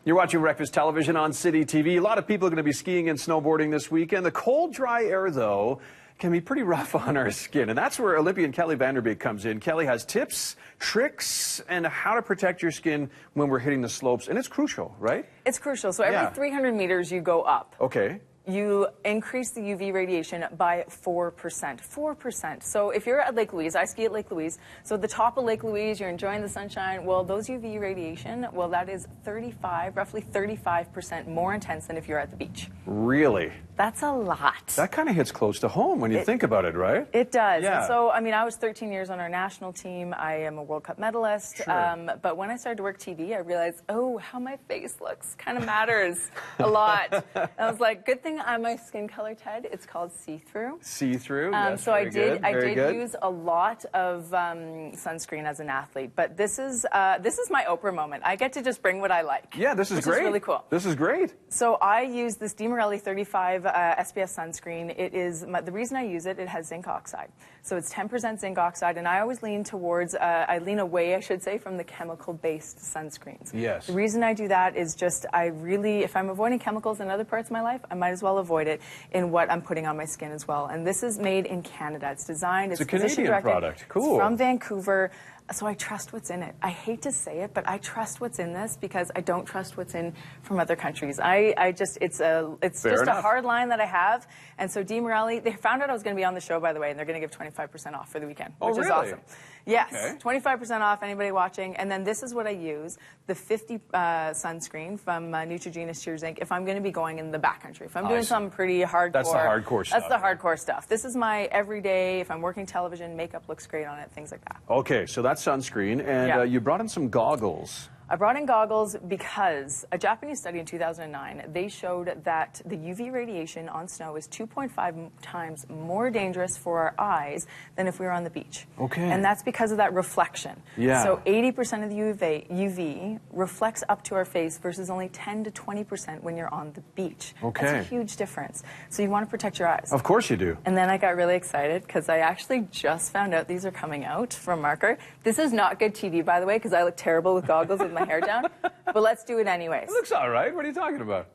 You're watching Breakfast Television on City TV. A lot of people are going to be skiing and snowboarding this weekend. The cold, dry air, though, can be pretty rough on our skin. And that's where Olympian Kelly Vanderbeek comes in. Kelly has tips, tricks, and how to protect your skin when we're hitting the slopes. And it's crucial, right? It's crucial. So every 300 meters you go up. Okay. You increase the UV radiation by 4%. 4%. So if you're at Lake Louise, I ski at Lake Louise, so at the top of Lake Louise, you're enjoying the sunshine, well, those UV radiation, well, that is roughly 35% more intense than if you're at the beach. Really? That's a lot. That kind of hits close to home when you think about it, right? It does. Yeah. And so, I mean, I was 13 years on our national team. I am a World Cup medalist. Sure. But when I started to work TV, I realized, oh, how my face looks kind of matters a lot. And I was like, good thing I'm my skin color, Ted. It's called see-through. See-through. Yes, so I did good. use a lot of sunscreen as an athlete. But this is my Oprah moment. I get to just bring what I like. Yeah, this is great. Which is really cool. This is great. So I use this Morelli 35 SPF sunscreen. It is the reason I use it. It has zinc oxide, so it's 10% zinc oxide, and I always lean towards. I lean away, I should say, from the chemical-based sunscreens. Yes. The reason I do that is just if I'm avoiding chemicals in other parts of my life, I might as well avoid it in what I'm putting on my skin as well. And this is made in Canada. It's designed. It's a Canadian product. Cool. It's from Vancouver. So I trust what's in it. I hate to say it, but I trust what's in this because I don't trust what's in from other countries. It's just a hard line that I have. And so Morelli, they found out I was going to be on the show, by the way, and they're going to give 25% off for the weekend, which is awesome. Yes, okay. 25% off, anybody watching. And then this is what I use, the 50 sunscreen from Neutrogena Sheer Zinc, if I'm going to be going in the backcountry. If I'm doing something pretty hardcore. That's the hardcore stuff. That's the hardcore stuff. This is my everyday, if I'm working television, makeup looks great on it, things like that. Okay, so that's sunscreen, and you brought in some goggles. I brought in goggles because a Japanese study in 2009, they showed that the UV radiation on snow is 2.5 times more dangerous for our eyes than if we were on the beach. Okay. And that's because of that reflection. Yeah. So 80% of the UV reflects up to our face versus only 10 to 20% when you're on the beach. Okay. That's a huge difference. So you want to protect your eyes. Of course you do. And then I got really excited because I actually just found out these are coming out from Marker. This is not good TV, by the way, because I look terrible with goggles with my hair down, but let's do it anyways. It looks all right. What are you talking about?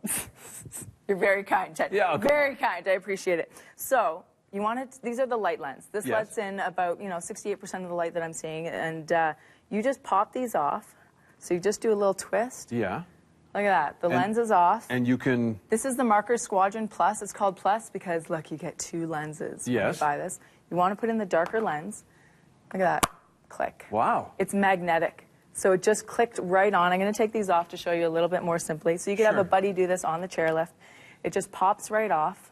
You're very kind, Ted. Yeah, very kind. I appreciate it. So you want it? These are the light lens. This lets in about 68% of the light that I'm seeing, and you just pop these off. So you just do a little twist. Yeah. Look at that. The lens is off. And you can. This is the Marker Squadron Plus. It's called Plus because look, you get 2 lenses when you buy this. You want to put in the darker lens. Look at that. Click. Wow. It's magnetic. So it just clicked right on. I'm going to take these off to show you a little bit more simply. So you could have a buddy do this on the chairlift. It just pops right off,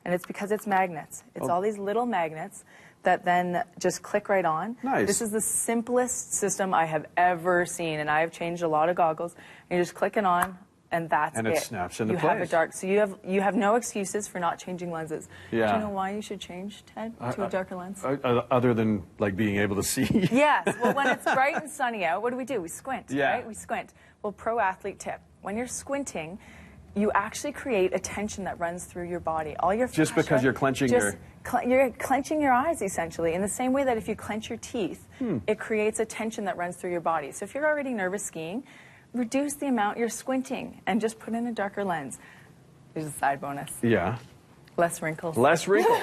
and it's because it's magnets. It's all these little magnets that then just click right on. Nice. This is the simplest system I have ever seen, and I have changed a lot of goggles. And you just click it on, and that's it. And it snaps into place. You have a dark. So you have no excuses for not changing lenses. Yeah. Do you know why you should change, Ted, to a darker lens? Other than like being able to see. Yes. Well, when it's bright and sunny out, what do? We squint, yeah. right? We squint. Well, pro athlete tip. When you're squinting, you actually create a tension that runs through your body. All your just because you're clenching you're clenching your eyes, essentially, in the same way that if you clench your teeth, it creates a tension that runs through your body. So if you're already nervous skiing, reduce the amount you're squinting and just put in a darker lens. There's a side bonus. Yeah. Less wrinkles. Less wrinkles.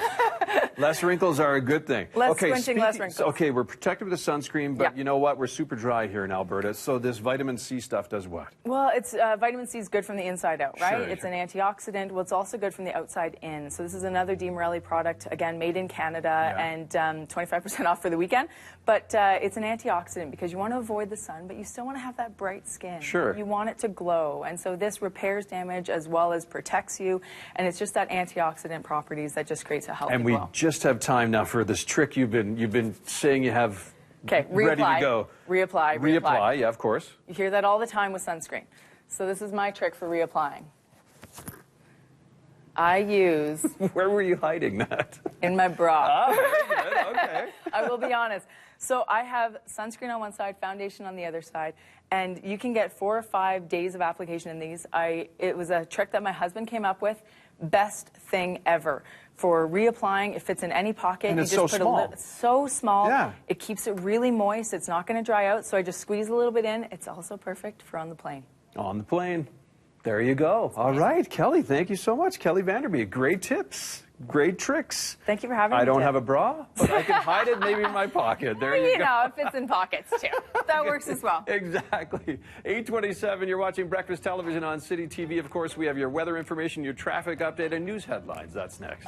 Less wrinkles are a good thing. Less squinting, less wrinkles. Okay, we're protected with the sunscreen, but you know what? We're super dry here in Alberta, so this vitamin C stuff does what? Well, it's vitamin C is good from the inside out, right? Sure, it's an antioxidant. Well, it's also good from the outside in. So this is another Morelli product, again, made in Canada, and 25% off for the weekend. But it's an antioxidant because you want to avoid the sun, but you still want to have that bright skin. Sure. You want it to glow, and so this repairs damage as well as protects you, and it's just that antioxidant properties that just creates a healthy glow. And we just have time now for this trick you've been saying you have ready to go. Reapply, yeah, of course. You hear that all the time with sunscreen. So this is my trick for reapplying. I use... Where were you hiding that? In my bra. Oh, very good. Okay. I will be honest. So I have sunscreen on one side, foundation on the other side, and you can get 4 or 5 days of application in these. It was a trick that my husband came up with. Best thing ever. For reapplying, it fits in any pocket. And it's you just so put small. So small. Yeah. It keeps it really moist. It's not going to dry out, so I just squeeze a little bit in. It's also perfect for on the plane. On the plane. There you go. All right, Kelly, thank you so much. Kelly Vanderbeek, great tips, great tricks. Thank you for having me. I don't Tim. have a bra, but I can hide it maybe in my pocket. There you go. You know, it fits in pockets too. That works as well. Exactly. 8:27, you're watching Breakfast Television on City TV. Of course, we have your weather information, your traffic update, and news headlines. That's next.